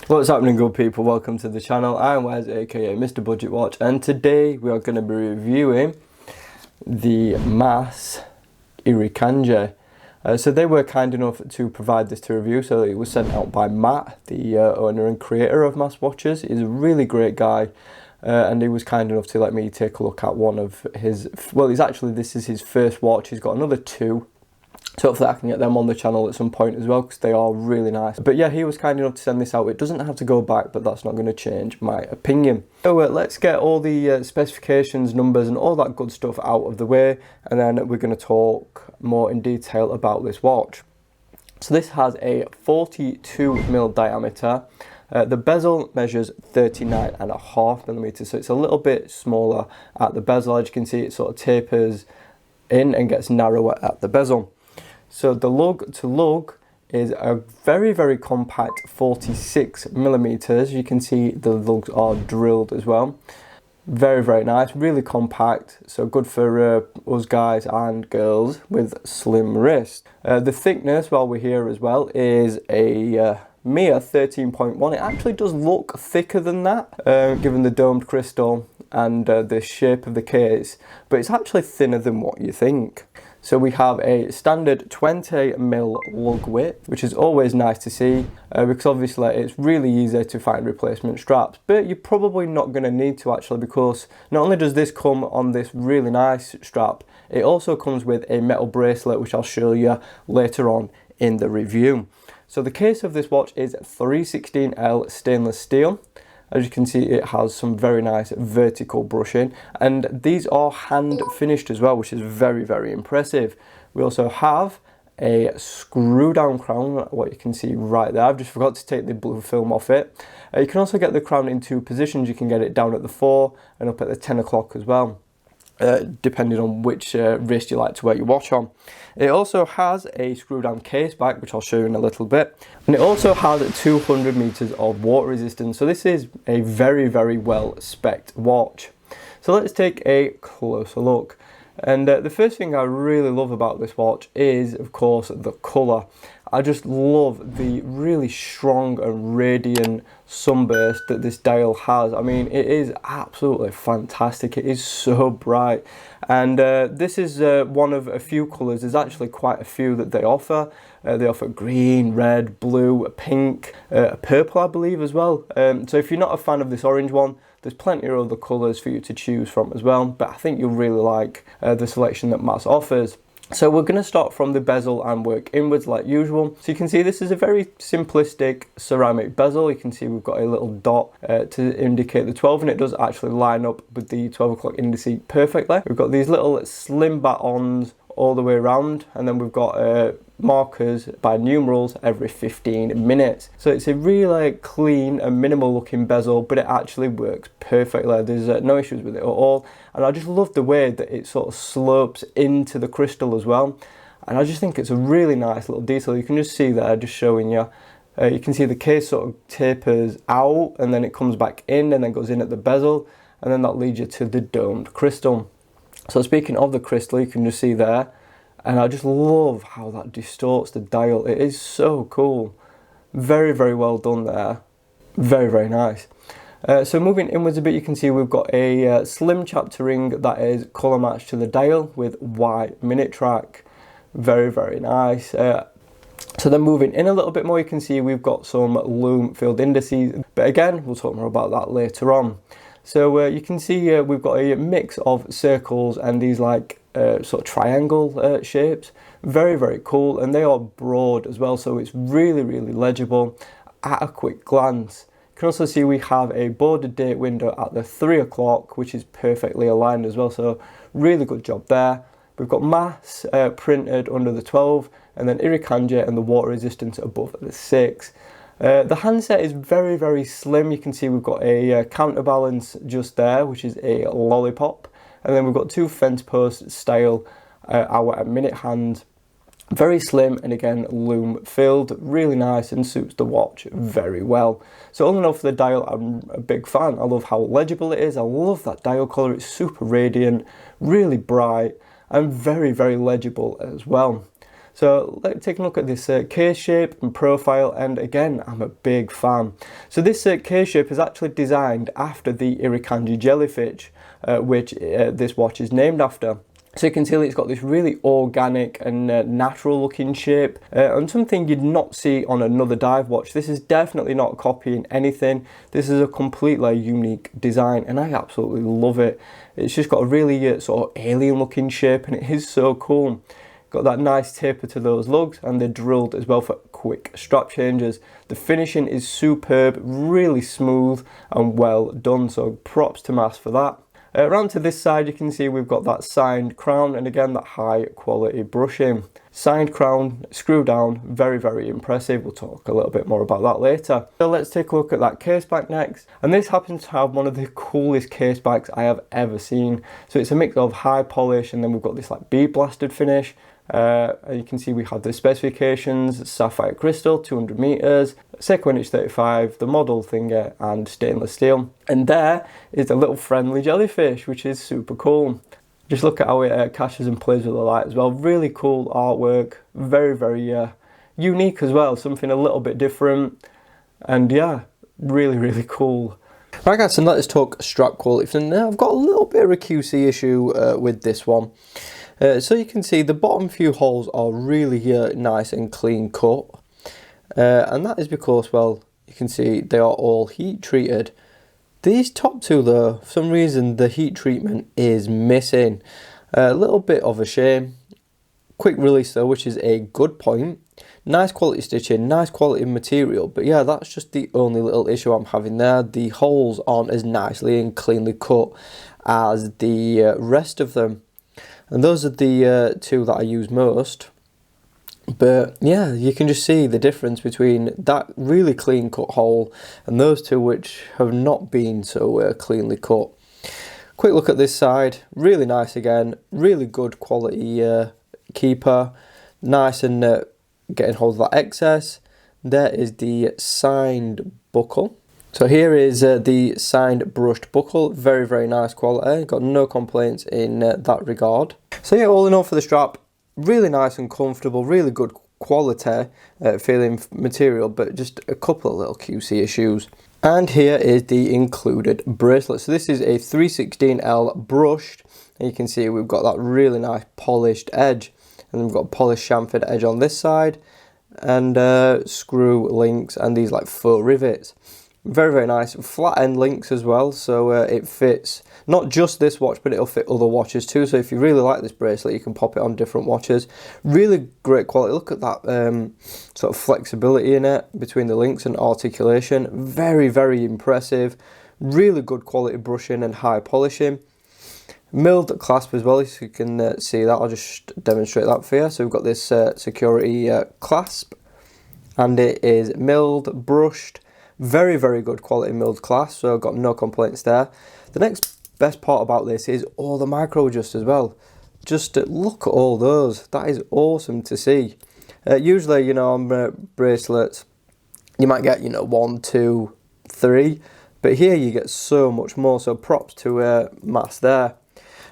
What's happening, good people? Welcome to the channel. I'm Wes, aka Mr. Budget Watch, and today we are going to be reviewing the MAS Irukandji. So they were kind enough to provide this to review, so it was sent out by Matt, the owner and creator of MAS Watches. He's a really great guy, and he was kind enough to let me take a look at one of his, well, this is his first watch. He's got another two. So hopefully I can get them on the channel at some point as well, because they are really nice. But yeah, he was kind enough to send this out. It doesn't have to go back, but that's not going to change my opinion. So let's get all the specifications, numbers and all that good stuff out of the way, and then we're going to talk more in detail about this watch. So this has a 42mm diameter. The bezel measures 39.5mm, so it's a little bit smaller at the bezel. As you can see, it sort of tapers in and gets narrower at the bezel. So the lug to lug is a very, very compact 46mm. You can see the lugs are drilled as well. Very, very nice, really compact, so good for us guys and girls with slim wrists. The thickness, while we're here as well, is a mere 13.1. It actually does look thicker than that, given the domed crystal and the shape of the case, but it's actually thinner than what you think. So we have a standard 20mm lug width, which is always nice to see, because obviously it's really easy to find replacement straps, but you're probably not going to need to actually, because not only does this come on this really nice strap, it also comes with a metal bracelet, which I'll show you later on in the review. So the case of this watch is 316L stainless steel. As you can see, it has some very nice vertical brushing, and these are hand finished as well, which is very, very impressive. We also have a screw down crown, what you can see right there. I've just forgot to take the blue film off it. You can also get the crown in two positions. You can get it down at the 4 and up at the 10 o'clock as well, depending on which wrist you like to wear your watch on. It also has a screw down case back, which I'll show you in a little bit, and it also has 200 meters of water resistance. So this is a very, very well spec'd watch. So let's take a closer look. And the first thing I really love about this watch is, of course, the color. I just love the really strong and radiant sunburst that this dial has. I mean, it is absolutely fantastic. It is so bright. And this is one of a few colours. There's actually quite a few that they offer. They offer green, red, blue, pink, purple, I believe, as well. So if you're not a fan of this orange one, there's plenty of other colours for you to choose from as well. But I think you'll really like the selection that MAS offers. So we're going to start from the bezel and work inwards like usual. So you can see this is a very simplistic ceramic bezel. You can see we've got a little dot to indicate the 12, and it does actually line up with the 12 o'clock indice perfectly. We've got these little slim bat-ons all the way around, and then we've got markers by numerals every 15 minutes. So it's a really clean and minimal looking bezel, but it actually works perfectly. There's no issues with it at all, and I just love the way that it sort of slopes into the crystal as well, and I just think it's a really nice little detail. You can just see there, just showing you, you can see the case sort of tapers out and then it comes back in and then goes in at the bezel, and then that leads you to the domed crystal. So speaking of the crystal, you can just see there, and I just love how that distorts the dial. It is so cool. Very, very well done there. Very, very nice. So moving inwards a bit, you can see we've got a slim chapter ring that is colour matched to the dial with white minute track. Very, very nice. So then moving in a little bit more, you can see we've got some lume filled indices, but again, we'll talk more about that later on. So you can see we've got a mix of circles and these like sort of triangle shapes. Very, very cool, and they are broad as well, so it's really, really legible at a quick glance. You can also see we have a bordered date window at the 3 o'clock, which is perfectly aligned as well, so really good job there. We've got MAS printed under the 12, and then Irukandji and the water resistance above at the 6. The handset is very, very slim. You can see we've got a counterbalance just there, which is a lollipop, and then we've got two fence post style hour and minute hands. Very slim, and again lume filled, really nice and suits the watch very well. So all in all, for the dial, I'm a big fan. I love how legible it is. I love that dial colour. It's super radiant, really bright, and very, very legible as well. So let's take a look at this case shape and profile, and again, I'm a big fan. So this case shape is actually designed after the Irukandji jellyfish, which this watch is named after. So you can see it's got this really organic and natural looking shape, and something you'd not see on another dive watch. This is definitely not copying anything. This is a completely unique design, and I absolutely love it. It's just got a really sort of alien looking shape, and it is so cool. Got that nice taper to those lugs, and they're drilled as well for quick strap changes. The finishing is superb, really smooth and well done, so props to MAS for that. Around to this side, you can see we've got that signed crown, and again that high quality brushing. Signed crown, screw down, very, very impressive. We'll talk a little bit more about that later. So let's take a look at that case back next, and this happens to have one of the coolest case backs I have ever seen. So it's a mix of high polish, and then we've got this like bead blasted finish. You can see we have the specifications: sapphire crystal, 200 meters, Sequinich 35, the model finger, and stainless steel. And there is the little friendly jellyfish, which is super cool. Just look at how it catches and plays with the light as well. Really cool artwork, very, very unique as well, something a little bit different, and yeah, really, really cool. Right guys, so let's talk strap quality. And I've got a little bit of a QC issue with this one. So you can see the bottom few holes are really nice and clean cut, and that is because, well, you can see they are all heat treated. These top two though, for some reason the heat treatment is missing. A little bit of a shame. Quick release though, which is a good point. Nice quality stitching, nice quality material, but yeah, that's just the only little issue I'm having there. The holes aren't as nicely and cleanly cut as the rest of them. And those are the two that I use most. But yeah, you can just see the difference between that really clean cut hole and those two which have not been so cleanly cut. Quick look at this side, really nice again, really good quality keeper, nice and getting hold of that excess. There is the signed buckle. So here is the signed brushed buckle, very, very nice quality, got no complaints in that regard. So yeah, all in all for the strap, really nice and comfortable, really good quality feeling material, but just a couple of little QC issues. And here is the included bracelet. So this is a 316L brushed, and you can see we've got that really nice polished edge, and we've got polished chamfered edge on this side, and screw links and these like faux rivets. Very, very nice. Flat end links as well, so it fits not just this watch, but it'll fit other watches too. So if you really like this bracelet, you can pop it on different watches. Really great quality. Look at that sort of flexibility in it between the links and articulation. Very, very impressive. Really good quality brushing and high polishing. Milled clasp as well, so you can see that. I'll just demonstrate that for you. So we've got this security clasp, and it is milled, brushed. Very, very good quality milled clasp, so I've got no complaints there. The next best part about this is all the micro adjusts as well. Just look at all those. That is awesome to see. Usually, you know, on bracelets, you might get, you know, 1, 2, 3, but here you get so much more, so props to MAS there.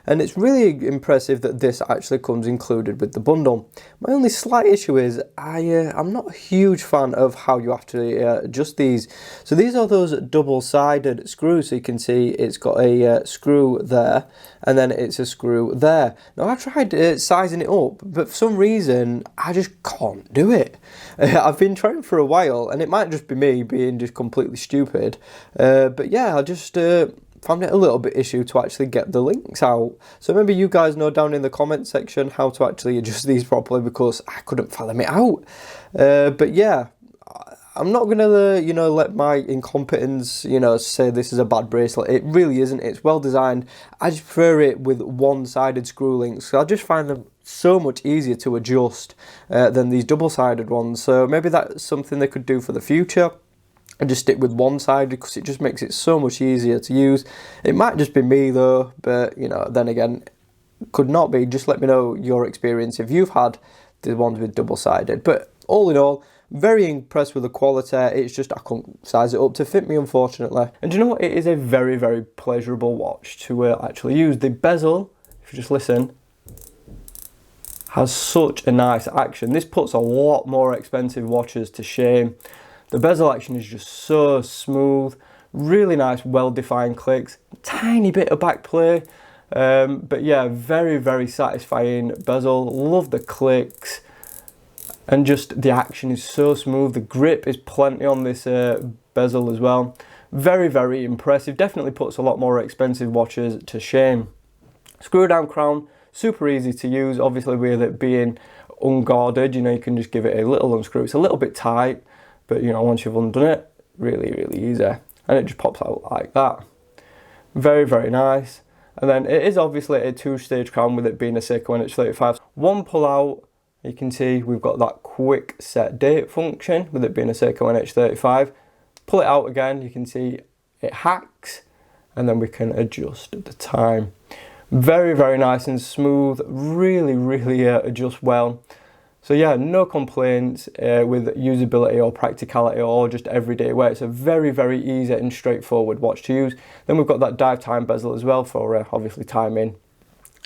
And it's really impressive that this actually comes included with the bundle. My only slight issue is I'm not a huge fan of how you actually adjust these. So these are those double-sided screws. So you can see it's got a screw there, and then it's a screw there. Now I tried sizing it up, but for some reason I just can't do it. I've been trying for a while, and it might just be me being just completely stupid. But yeah, I just found it a little bit issue to actually get the links out. So maybe you guys know down in the comment section how to actually adjust these properly, because I couldn't fathom it out. But yeah, I'm not gonna you know, let my incompetence, you know, say this is a bad bracelet. It really isn't. It's well designed. I just prefer it with one-sided screw links. So I just find them so much easier to adjust than these double-sided ones. So maybe that's something they could do for the future, and just stick with one side, because it just makes it so much easier to use. It might just be me though, but you know, then again, could not be. Just let me know your experience if you've had the ones with double-sided. But all in all, very impressed with the quality. It's just I couldn't size it up to fit me, unfortunately. And do you know what? It is a very, very pleasurable watch to actually use. The bezel, if you just listen, has such a nice action. This puts a lot more expensive watches to shame. The bezel action is just so smooth, really nice, well-defined clicks, tiny bit of back play, but yeah, very, very satisfying bezel. Love the clicks, and just the action is so smooth. The grip is plenty on this bezel as well. Very, very impressive. Definitely puts a lot more expensive watches to shame. Screw down crown, super easy to use. Obviously, with it being unguarded, you know, you can just give it a little unscrew. It's a little bit tight, but you know, once you've undone it, really, really easy. And it just pops out like that. Very, very nice. And then it is obviously a two-stage crown, with it being a Seiko NH35. One pull out, you can see we've got that quick set date function, with it being a Seiko NH35. Pull it out again, you can see it hacks, and then we can adjust the time. Very, very nice and smooth, really, really adjusts well. So yeah, no complaints with usability or practicality or just everyday wear. It's a very, very easy and straightforward watch to use. Then we've got that dive time bezel as well for obviously timing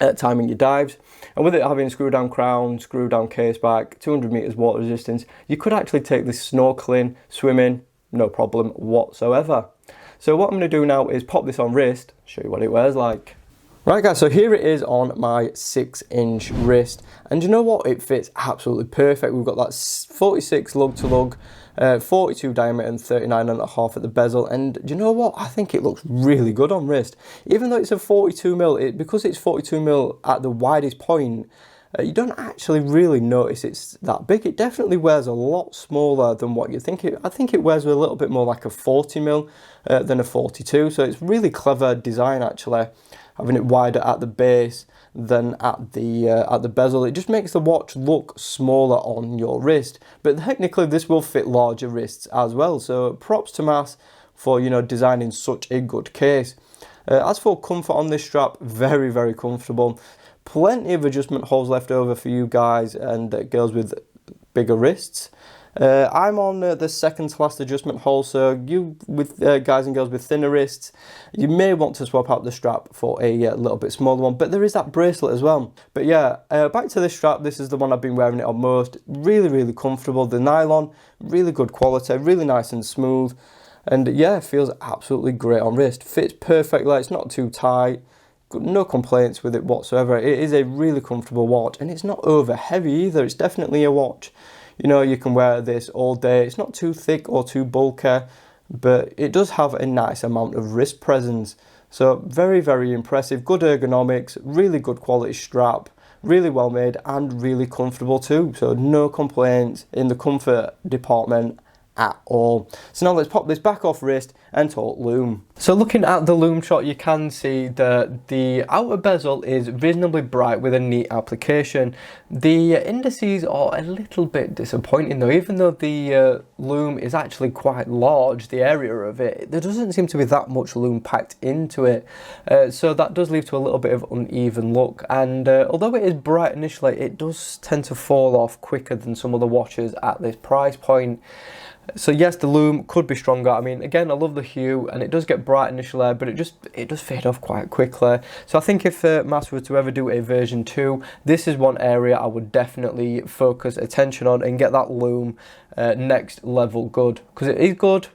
your dives. And with it having screw down crown, screw down case back, 200 meters water resistance, you could actually take this snorkeling, swimming, no problem whatsoever. So what I'm going to do now is pop this on wrist, show you what it wears like. Right guys, so here it is on my 6-inch wrist, and you know what, it fits absolutely perfect. We've got that 46 lug to lug, 42 diameter and 39.5 at the bezel, and you know what, I think it looks really good on wrist. Even though it's a 42mm, because it's 42mm at the widest point, you don't actually really notice it's that big. It definitely wears a lot smaller than what you think. I think it wears a little bit more like a 40mm than a 42, so it's really clever design actually, having it wider at the base than at the bezel. It just makes the watch look smaller on your wrist, but technically this will fit larger wrists as well, so props to MAS for, you know, designing such a good case. As for comfort on this strap, very, very comfortable. Plenty of adjustment holes left over for you guys and girls with bigger wrists. I'm on the second to last adjustment hole, so you with guys and girls with thinner wrists, you may want to swap out the strap for a little bit smaller one, but there is that bracelet as well. But yeah, back to this strap. This is the one I've been wearing it on most. Really, really comfortable. The nylon, really good quality, really nice and smooth, and yeah, it feels absolutely great on wrist. Fits perfectly, it's not too tight. No complaints with it whatsoever. It is a really comfortable watch, and it's not over heavy either. It's definitely a watch, you know, you can wear this all day. It's not too thick or too bulky, but it does have a nice amount of wrist presence. So very, very impressive. Good ergonomics, really good quality strap, really well made and really comfortable too. So no complaints in the comfort department at all. So now let's pop this back off wrist and talk loom. So looking at the loom shot, you can see that the outer bezel is reasonably bright with a neat application. The indices are a little bit disappointing though. Even though the loom is actually quite large, the area of it, there doesn't seem to be that much loom packed into it. So that does lead to a little bit of uneven look, and although it is bright initially, it does tend to fall off quicker than some other watches at this price point. So yes, the loom could be stronger. I mean, again, I love the hue, and it does get bright initially, but it does fade off quite quickly. So I think if MAS were to ever do a version 2, this is one area I would definitely focus attention on and get that loom next level good, because it is good,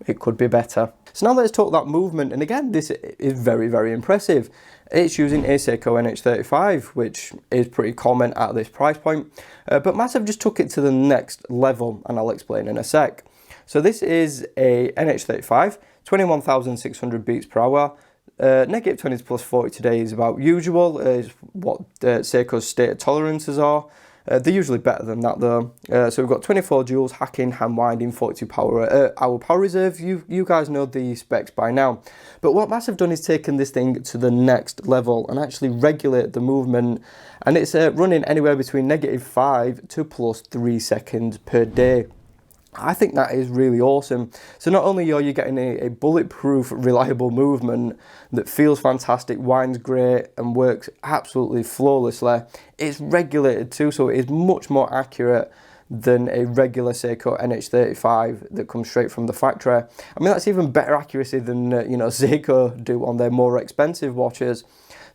it could be better. So now let's talk that movement, and again, this is very, very impressive. It's using a Seiko NH35, which is pretty common at this price point, but MAS have just took it to the next level, and I'll explain in a sec. So this is a NH35, 21,600 beats per hour. Negative 20 to plus 40 today is about usual, is what Seiko's stated tolerances are. They're usually better than that though. So we've got 24 joules, hacking, hand winding, 42 hour power reserve. You guys know the specs by now. But what MAS have done is taken this thing to the next level and actually regulate the movement. And it's running anywhere between -5 to +3 seconds per day. I think that is really awesome. So not only are you getting a bulletproof, reliable movement that feels fantastic, winds great and works absolutely flawlessly, it's regulated too, so it is much more accurate than a regular Seiko NH35 that comes straight from the factory. I mean, that's even better accuracy than you know, Seiko do on their more expensive watches.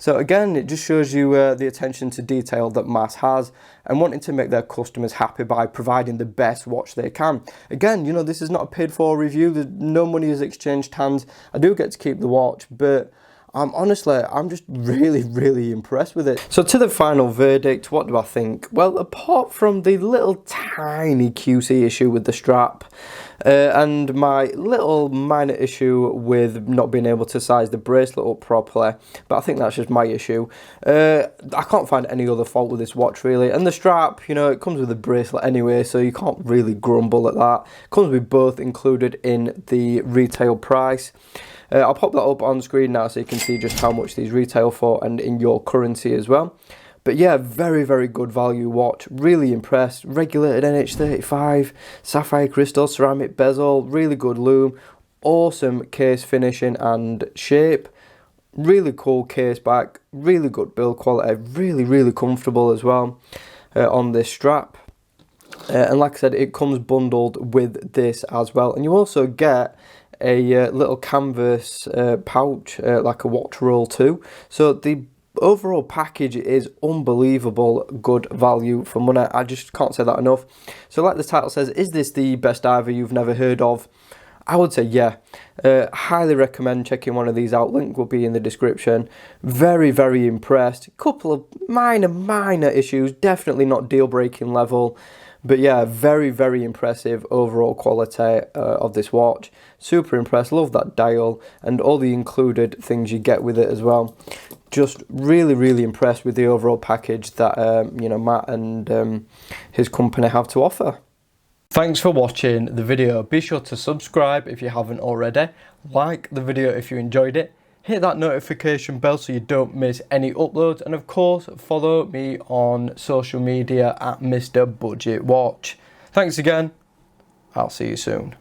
So again, it just shows you the attention to detail that MAS has and wanting to make their customers happy by providing the best watch they can. Again, you know, this is not a paid for review. No money is exchanged hands. I do get to keep the watch, but honestly, I'm just really impressed with it. So to the final verdict, what do I think? Well, apart from the little tiny QC issue with the strap, and my little minor issue with not being able to size the bracelet up properly, but I think that's just my issue. I can't find any other fault with this watch really. And the strap, you know, it comes with a bracelet anyway, so you can't really grumble at that. It comes with both included in the retail price. I'll pop that up on screen now so you can see just how much these retail for and in your currency as well. But yeah, very good value watch. Really impressed. Regulated NH35, sapphire crystal, ceramic bezel, really good lume, awesome case finishing and shape. Really cool case back, really good build quality, really comfortable as well on this strap. And like I said, it comes bundled with this as well. And you also get a little canvas pouch, like a watch roll too. So the overall package is unbelievable good value for money. I just can't say that enough. So like the title says, is this the best diver you've never heard of? I would say yeah. Highly recommend checking one of these out. Link will be in the description. Very impressed. Couple of minor issues, definitely not deal breaking level. But yeah, very impressive overall quality of this watch. Super impressed, love that dial and all the included things you get with it as well. Just really impressed with the overall package that you know, Matt and his company have to offer. Thanks for watching the video. Be sure to subscribe if you haven't already. Like the video if you enjoyed it. Hit that notification bell so you don't miss any uploads, and of course follow me on social media at Mr. Budget Watch. Thanks again, I'll see you soon.